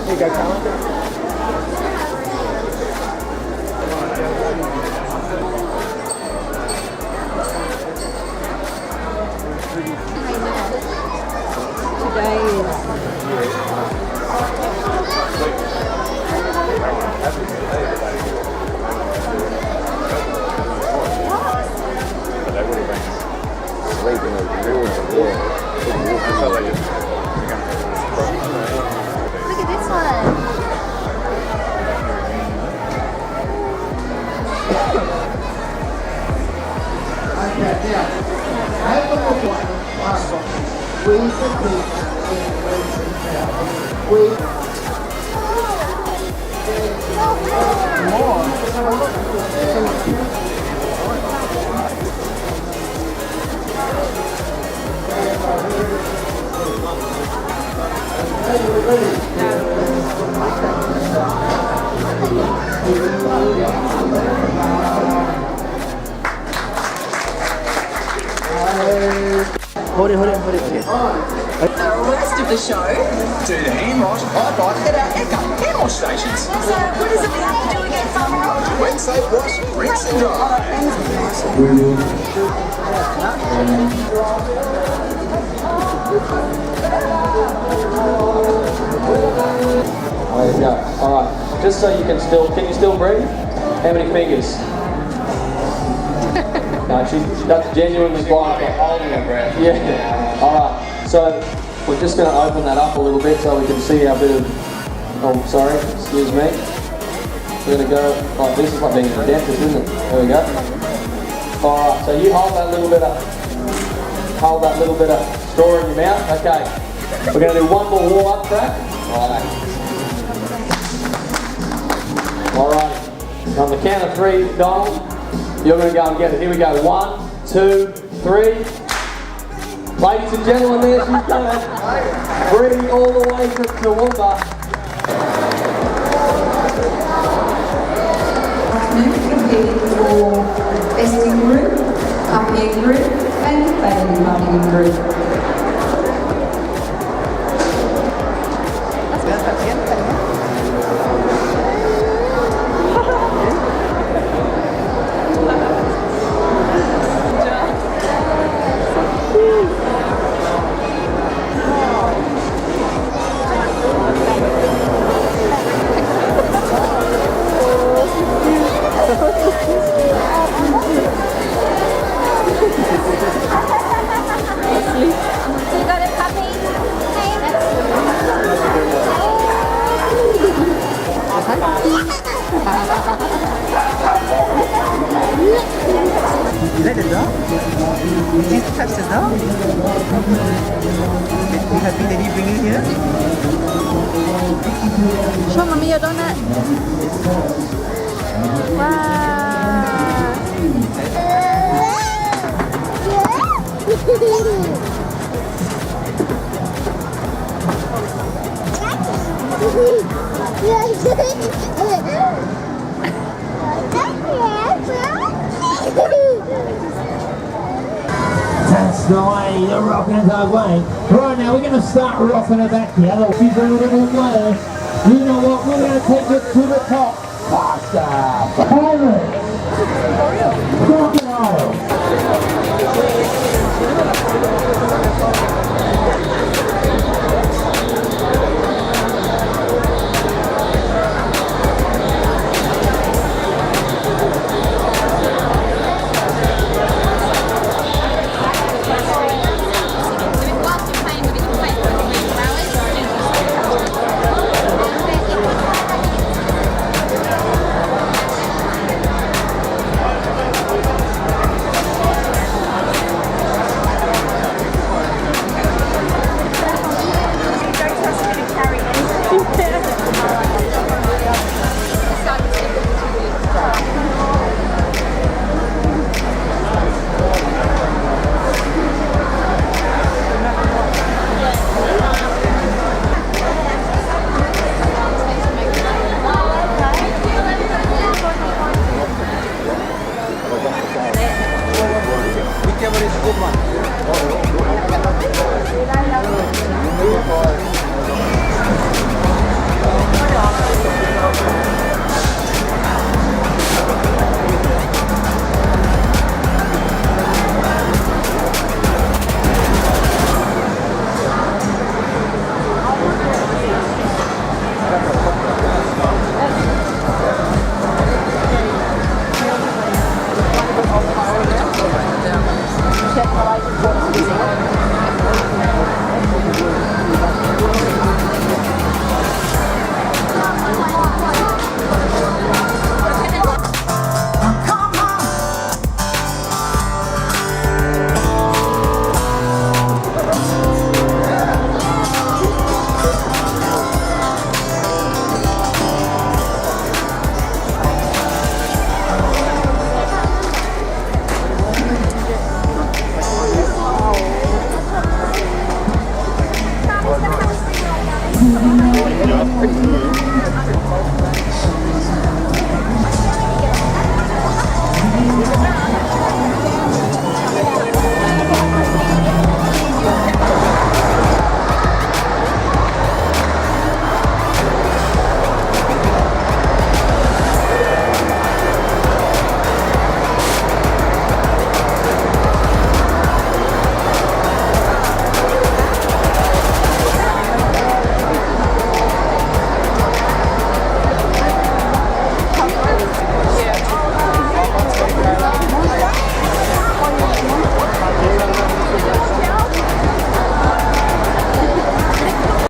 Here you go, Carla. Look at this one. Okay, now, have a look at the last one. We compete in Brisbane Show. We Hold it. The rest of the show. Do the hand wash, high five at our Ekka hand wash stations. So what does it have to do again, Farmer? When safe wash, rinse and dry. There you go. Alright, just so you can still breathe? How many fingers? No, that's genuinely blind. Holding her breath. Yeah. Alright, so we're just going to open that up a little bit so we can see our bit of, oh sorry, excuse me. We're going to go like this. It's like being a dentist, isn't it? There we go. Alright, so you hold that little bit of straw in your mouth. Okay. We're going to do one more warm-up track. Alright. On the count of three, Donald, you're going to go and get it. Here we go. 1, 2, 3. Ladies and gentlemen, there she's going. Breathing all the way from Toowoomba. Competing for best in group, puppy in group, and baby puppy in group. Is that the dog? Did you touch the dog? You happy that he bring you here? Show mommy your donut. That's the way, you're rocking it that way. Right now, we're going to start rocking it back here. She's a little way. You know what, we're going to take it to the top. Faster. Pirate. Crocodile.